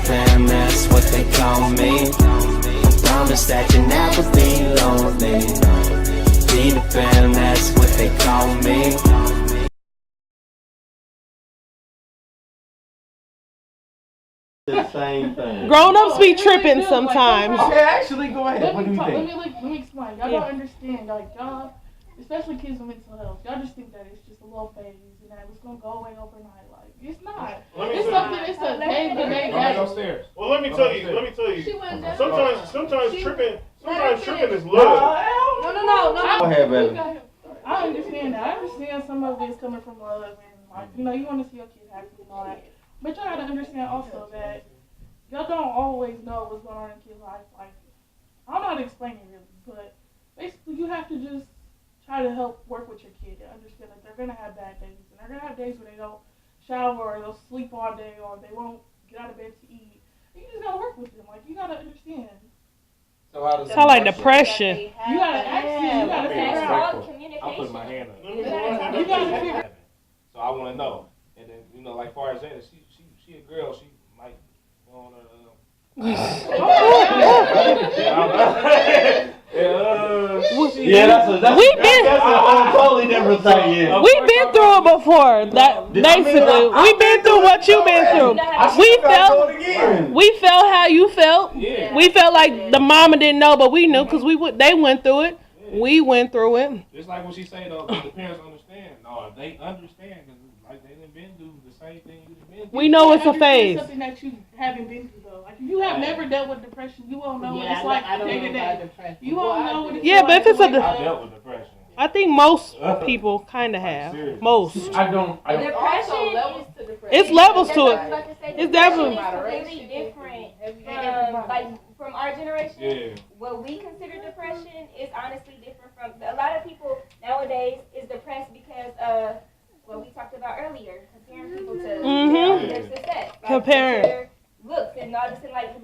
fam, that's what they call me. Promise that you never be lonely. Be the fam, that's what they call me. The same thing. Grown-ups be tripping sometimes. Okay, actually, go ahead. What do you think? Let me explain. Y'all don't understand. Like, y'all, especially kids with mental health, y'all just think that it's just a little phase and that it's going to go away overnight. Like, it's not. It's something, it's a day-to-day battle. Well, let me tell you. Sometimes tripping is love. No. Go ahead, baby. I understand that. I understand some of it is coming from love and, like, you know, you want to see your kid happy and all that. But y'all gotta understand also that y'all don't always know what's going on in kids' life. Like, I don't know how to explain it really, but basically you have to just try to help work with your kid and understand that they're gonna have bad days and they're gonna have days where they don't shower or they'll sleep all day or they won't get out of bed to eat. You just gotta work with them. Like, you gotta understand. So how does Sound like depression. You gotta ask them. You gotta figure out. I'll put my hand up. You gotta figure out. So I want to know. And then, you know, like far as that, she a girl, she might want to. That's a totally different thing. Yeah. We've been through it before. That basically, we've been through what you've been through. We felt how you felt. Yeah. We felt like the mama didn't know, but we knew because they went through it. Yeah. We went through it. Just like what she said though, the parents understand. No, they understand because like they done been through the same thing you done been through. We know it's a phase. Something that you haven't been through though. Like if you have never dealt with depression, you won't know what it's like day to day. You won't know what it's like. Yeah, but if it's I dealt with depression. I think most people kind of have. Most. I don't. Depression It's levels to it. It's definitely completely different from our generation. Yeah. What we consider depression is honestly different from a lot of people nowadays is depressed because of what we talked about earlier, comparing people to their success, like, Comparing their looks and all this, and like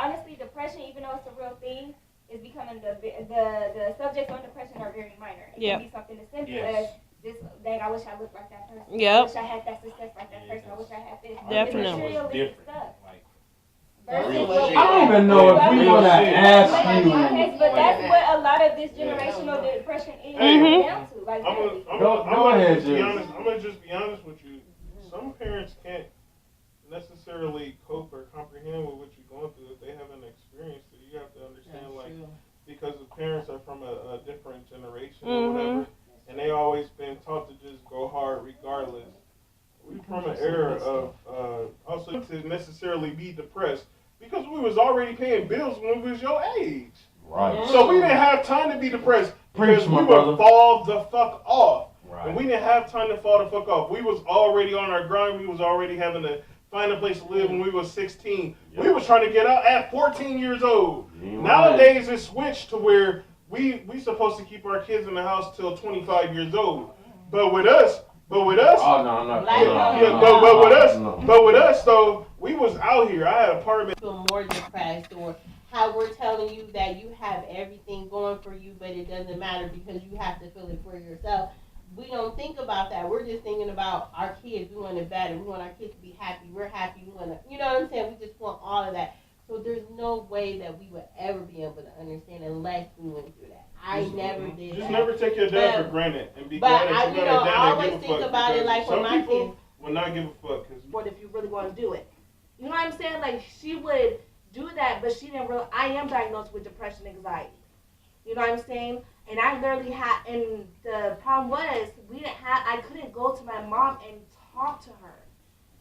honestly, depression, even though it's a real thing, is becoming the subjects on depression are very minor. It can be something as simple as just, dang, I wish I looked like that person. Yep. I wish I had that success like that person. I wish I had this. Definitely. Materialistic stuff. I don't even know if we want to ask you. But that's what a lot of this generational depression is down to. Like, I'm gonna just be honest with you. Some parents can't necessarily cope or comprehend with what you're going through if they haven't experienced it. You have to understand, like, because the parents are from a different generation or whatever, and they always been taught to just go hard regardless. We from an era of also to necessarily be depressed because we was already paying bills when we was your age. Right. So we didn't have time to be depressed because we would fall the fuck off. Right. And we didn't have time to fall the fuck off. We was already on our grind. We was already having to find a place to live when we was 16. Yep. We was trying to get out at 14 years old. Nowadays it's switched to where we supposed to keep our kids in the house till 25 years old. But with us, oh no, but with us though, we was out here. I had an apartment. Feel more depressed, or how we're telling you that you have everything going for you, but it doesn't matter because you have to feel it for yourself. We don't think about that. We're just thinking about our kids. We want it better. We want our kids to be happy. We're happy. We want to, you know what I'm saying? We just want all of that. So there's no way that we would ever be able to understand unless we went through that. I never did. Just that. never take your dad for granted and be glad that you got a dad I that always give a think fuck. about it like when my kids will not give a fuck. What if you really want to do it? You know what I'm saying? Like, she would do that, but she didn't realize I am diagnosed with depression and anxiety. You know what I'm saying? And I literally had, and the problem was, I couldn't go to my mom and talk to her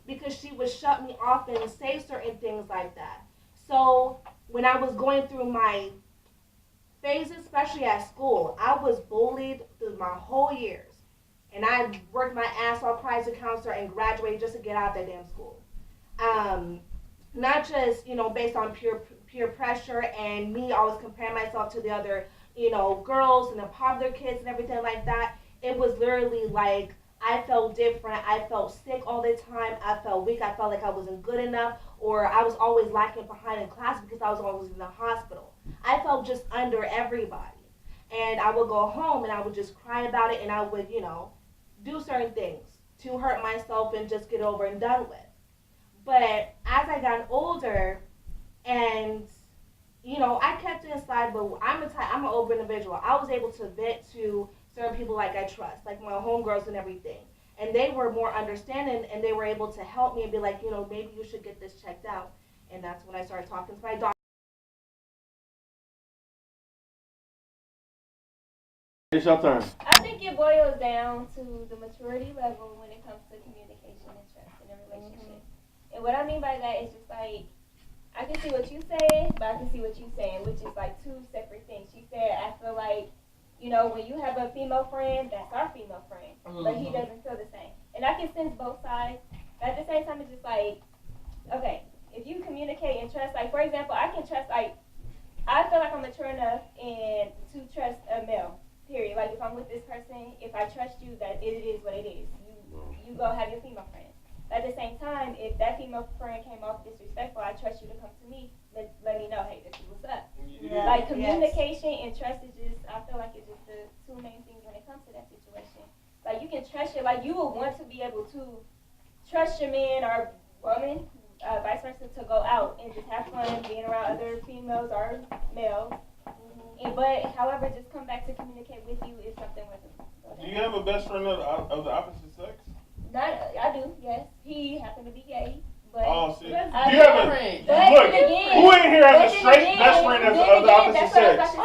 because she would shut me off and say certain things like that. So when I was going through my phases, especially at school, I was bullied through my whole years. And I worked my ass off, prior to counselor, and graduated just to get out of that damn school. Not just, based on peer pressure and me always comparing myself to the other, girls and the popular kids and everything like that. It was literally like I felt different. I felt sick all the time. I felt weak. I felt like I wasn't good enough, or I was always lacking behind in class because I was always in the hospital. I felt just under everybody. And I would go home and I would just cry about it, and I would, do certain things to hurt myself and just get over and done with. But as I got older, older, and you know, I kept it inside, but I'm an open individual. I was able to vent to certain people like I trust, like my homegirls and everything. And they were more understanding, and they were able to help me and be like, you know, maybe you should get this checked out. And that's when I started talking to my doctor. It's your turn. I think it boils down to the maturity level when it comes to communication and trust in a relationship. And what I mean by that is just like, I can see what you saying, but I can see what you saying, which is like two separate things. She said, I feel like, you know, when you have a female friend, that's our female friend, but he doesn't feel the same. And I can sense both sides. But at the same time, it's just like, okay, if you communicate and trust, like, for example, I can trust, like, I feel like I'm mature enough and to trust a male, period. Like, if I'm with this person, if I trust you, that it is what it is. You go have your female friend. At the same time, if that female friend came off disrespectful, I trust you to come to me, let me know, hey, this is what's up. Yeah. Like, communication and trust is just, I feel like it's just the two main things when it comes to that situation. Like, you can trust your, like, you will want to be able to trust your man or woman, vice versa, to go out and just have fun being around other females or males. And, but, however, just come back to communicate with you if something wasn't. Do you have a best friend of the opposite sex? I do, yes. He happened to be gay, but oh, see. do you have a look? Who in here has a straight best friend of the opposite sex?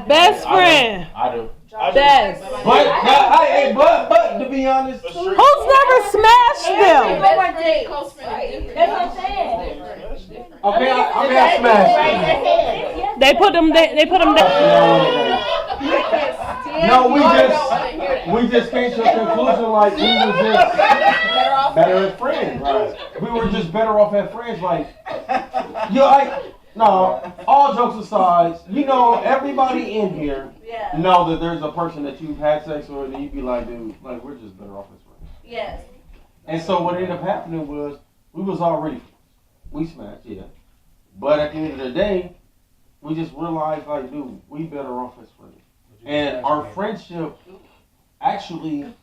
Best friend. I do. Best. But to be honest, who's never smashed them? That's what I'm saying. Okay, I smashed. They put them down. No, we just came to a conclusion like we was just better as friends. Right? We were just better off as friends. Like, no, all jokes aside, you know, everybody in here know that there's a person that you've had sex with, and you'd be like, dude, like, we're just better off as friends. Yes. And so what ended up happening was we was already friends. We smashed, yeah. But at the end of the day, we just realized, like, dude, we better off as friends. And our friendship actually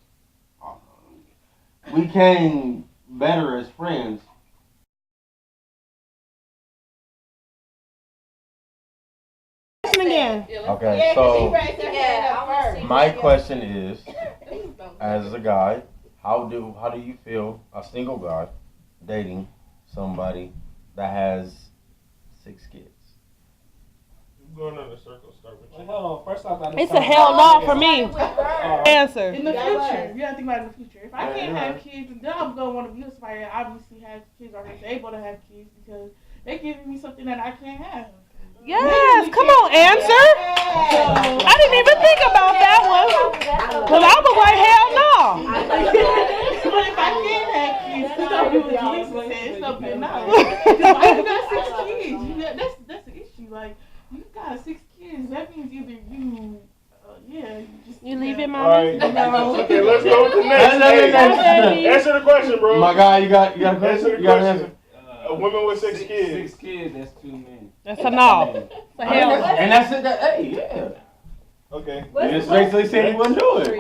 became better as friends. Again. Okay, so my question is, as a guy, how do you feel, a single guy, dating somebody that has 6 kids? Going on the circle, start with you. Hold on, first off, It's a hell no for me. Answer. In the future, you gotta think about it in the future. If I can't have kids, then I'm gonna want to be with somebody that obviously has kids already, able to have kids because they're giving me something that I can't have. Yes, come on, answer. I didn't even think about that one. Because I was like, hell no. But if I can't have kids, it's something with Jesus said, something no. Why you got 6 kids? That's the issue. Like, you got 6 kids, that means either you, you leave it, Mama? Right. No. Okay, let's go with the next. Answer the question, bro. My guy, you got a question? Answer the question. A woman with 6 kids. 6 kids, that's 2 men. That's a no. And that's it, hey. Okay. You just basically said he wouldn't do it.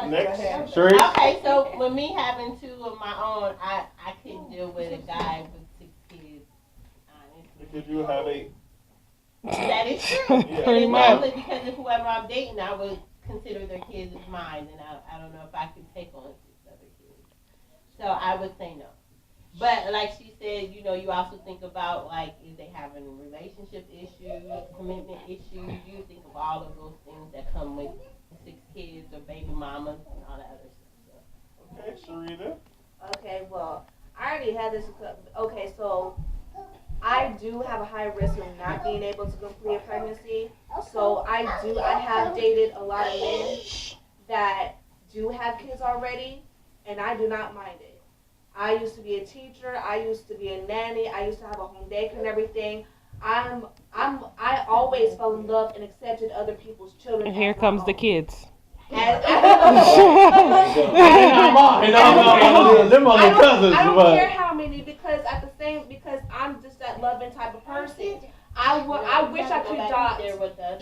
Next. Sure. Okay, so with me having 2 of my own, I couldn't deal with a guy with 6 kids, honestly. Because you have 8. That is true. Pretty much. Because if whoever I'm dating, I would consider their kids as mine, and I don't know if I could take on 6 other kids. So I would say no. But like she said, you know, you also think about, like, if they having relationship issues, commitment issues, you think of all of those things that come with 6 kids or baby mamas and all that other stuff. Okay, Sharita. Okay, well, I already had this. Okay, so I do have a high risk of not being able to complete a pregnancy. So I have dated a lot of men that do have kids already, and I do not mind it. I used to be a teacher. I used to be a nanny. I used to have a home daycare and everything. I always fell in love and accepted other people's children. And here comes the kids. I don't care how many because I'm just that loving type of person. I wish I could adopt,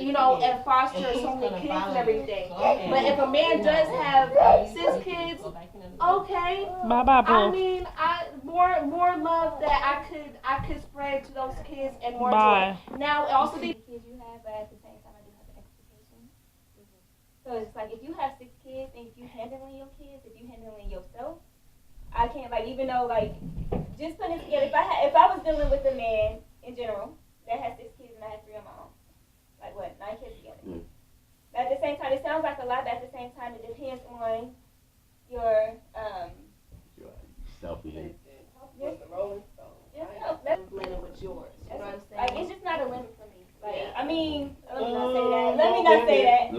you know, and foster so many kids and everything. But if a man does have 6 kids, Okay. Bye bye, I boo. mean, more love that I could spread to those kids and more Bye. joy. Now also the kids you have, but at the same time I do have an expectation. So it's like if you have 6 kids and if you handling your kids, if you handling yourself, I can't like even though like just putting it together. If I was dealing with a man in general that had 6 kids and I had 3 on my own, like what 9 kids together. But at the same time, it sounds like a lot. But at the same time, it depends on your self-behavior. blended with yours. You know what I'm saying? Like it's just not a limit for me. Like I mean, let me not say that.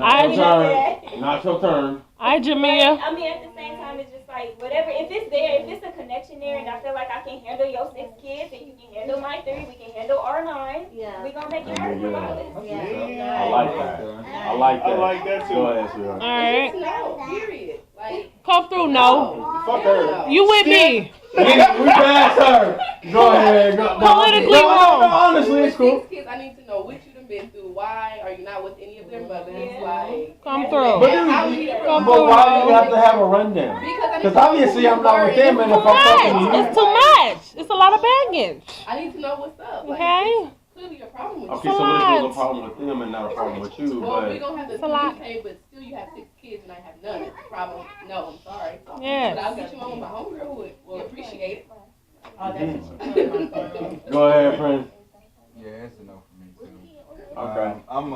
Not your turn. Hi, Jamia. I mean, at the same time, it's just like whatever. If it's there, if it's a connection there, and I feel like I can handle your 6 kids, and you can handle my 3, we can handle our 9. Yeah. We gonna make it work regardless. I like that. I like that too. Go ahead, sweetheart. All right. No, period. Like, Come through, no. Fuck her. You with me? We passed her. Go ahead. Go. Politically wrong. Honestly, it's cool. 6 kids, I need to know what you done been through. Why are you not with any of their mothers? Like, Come through. But how we Come But through. why do you have to have a rundown? Because obviously I'm not with them, and if I'm fucking you, It's too much. It's a lot of baggage. I need to know what's up. Like, Okay. it's clearly a problem with okay, you. so this was a problem with them and not a problem with you, Well, but we don't have to communicate, but still you have 6 kids and I have none. It's a problem. No, I'm sorry. Yes. But I'll get you on with my homegirl who will appreciate it. Oh, that's go ahead, friend. Yeah, it's a no for me too. Okay. I'm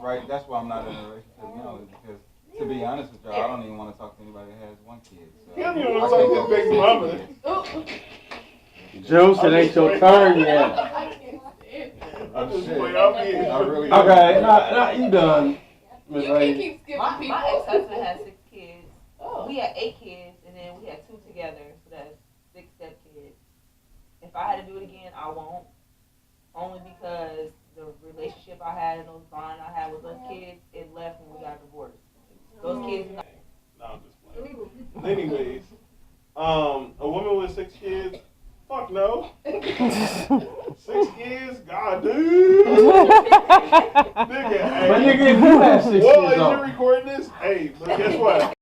right. That's why I'm not in a relationship now, is because to be honest with y'all, I don't even want to talk to anybody that has 1 kid. So You don't even want to talk to big mama. Juice, it ain't your turn yet. I can't stand it. I'm just playing. I'll be in. I really Okay, nah, you done, Miss You can't Lady. keep skipping My people. ex-husband had 6 kids. Oh. We had 8 kids, and then we had 2 together, so that's 6 stepkids. If I had to do it again, I won't. Only because the relationship I had and those bond I had with those kids, it left when we got divorced. Those kids. No, I'm just playing. Anyways, a woman with 6 kids. Fuck no. 6 kids, god dude. Nigga, hey. But nigga, if you have 6 Well, kids is you on. recording this? Hey, but guess what?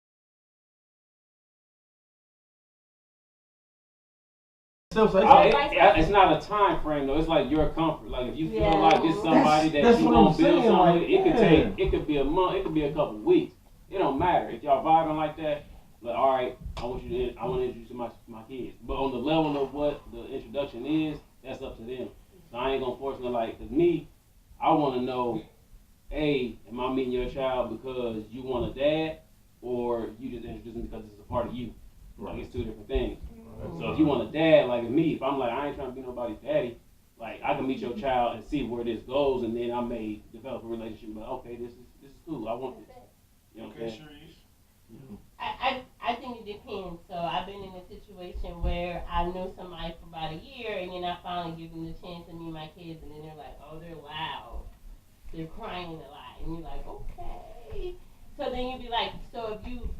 It's not a time frame though. It's like your comfort. Like if you feel like this somebody That's you what gonna I'm build saying, something like, with, it could yeah. take. It could be a month. It could be a couple weeks. It don't matter if y'all vibing like that. Like all right, I want to introduce you to my kids. But on the level of what the introduction is, that's up to them. So I ain't gonna force them like. Cause me, I want to know, A, am I meeting your child because you want a dad, or you just introduce them because it's a part of you? Like it's 2 different things. So if you want a dad like me, if I'm like I ain't trying to be nobody's daddy, like I can meet your child and see where this goes, and then I may develop a relationship. But okay, this is cool. I want this. You know what I'm saying? I think it depends. So I've been in a situation where I knew somebody for about a year, and then I finally give them the chance to meet my kids, and then they're like, oh, they're loud, they're crying a lot, and you're like, okay. So then you'd be like, so if you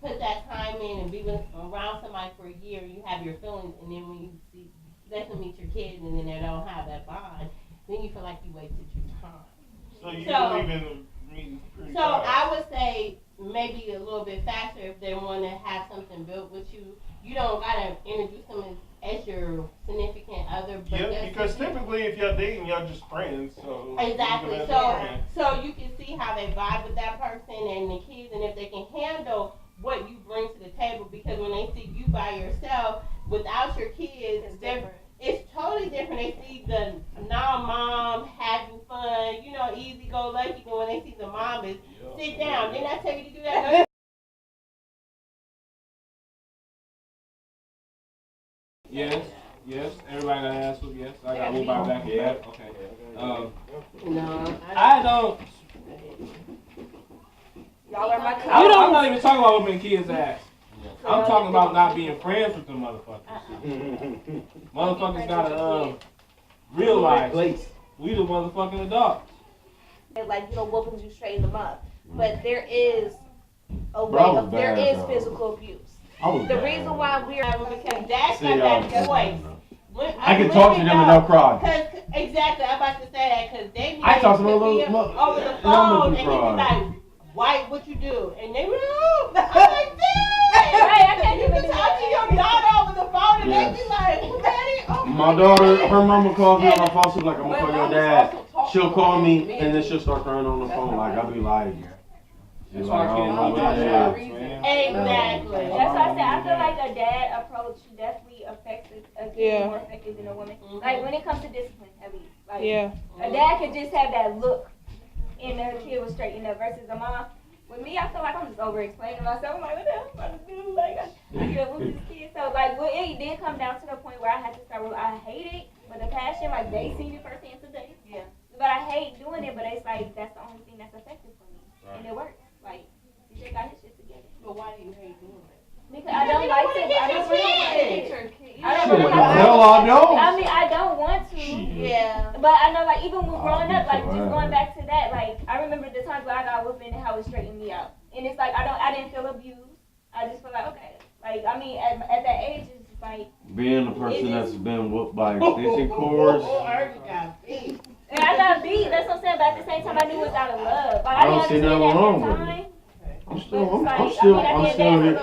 put that time in and be around somebody for a year, you have your feelings, and then when you let them meet your kids, and then they don't have that bond, then you feel like you wasted your time. So you believe in meeting pretty So I would say maybe a little bit faster if they want to have something built with you. You don't gotta introduce them as your significant other. But yeah, because typically if y'all dating, y'all just friends. So exactly. So you can see how they vibe with that person and the kids, and if they can handle what you bring to the table. Because when they see you by yourself without your kids, it's totally different. They see the non-mom having fun, easy go lucky, and when they see the mom is sit down. Didn't I tell you to do that? Yes. Everybody got an answer. Yes, I got one by back and back. Okay. No, I don't. Y'all are my cousins. I'm not even talking about what my kids ask. I'm talking about not being friends with them motherfuckers. Motherfuckers gotta realize we the motherfucking adults. Like, whooping you, straighten them up. But there is a way there is physical abuse. The reason why we're because that's not that voice. I can talk to them and they'll cry. Cause exactly, I'm about to say that because they I talk to them over the phone and he be like, "White, what you do?" And they be like, "I'm like, damn!" can't even do talk to your daughter over the phone and they be like, Daddy, oh My daughter, her mama calls me on the phone. She's like, I'm gonna call your dad. She'll call me and then she'll start crying on the phone. Like, I'll be like, she's like, I don't know what it is. Exactly. That's why I said I feel like a dad approach definitely affects a kid more effective than a woman. Like when it comes to discipline, at least. Like a dad could just have that look and the kid was straighten up versus a mom. With me, I feel like I'm just over explaining myself. I'm like, what the hell am I supposed to do? Like I can't lose this kid. So like it did come down to the point where I had to start I hate it with a passion, like they seen it firsthand today. Yeah. But I hate doing it, but it's like that's the only thing that's effective for me. And it works. Like DJ got his shit together. But why do you hate doing it? Because I don't like to. I don't really want to hit your kid. Hell, I know. I mean, I don't want to. Yeah. But I know, like, even when growing up, like, just going back to that, like, I remember the times where I got whooping and how it straightened me out. And it's like, I didn't feel abused. I just feel like, okay. Like, I mean, at that age, it's just like. Being the person that's been whooped by extension cords. And I got beat, that's what I'm saying, but at the same time, I knew it was out of love. Like, I don't see nothing wrong with it. I'm still here.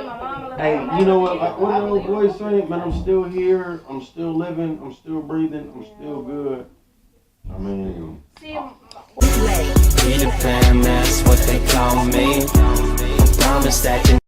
Hey, you know what? Like what the old boy say, man, I'm still here. I'm still living. I'm still breathing. I'm still good. I mean. We the fam, that's what they call me. Promise that you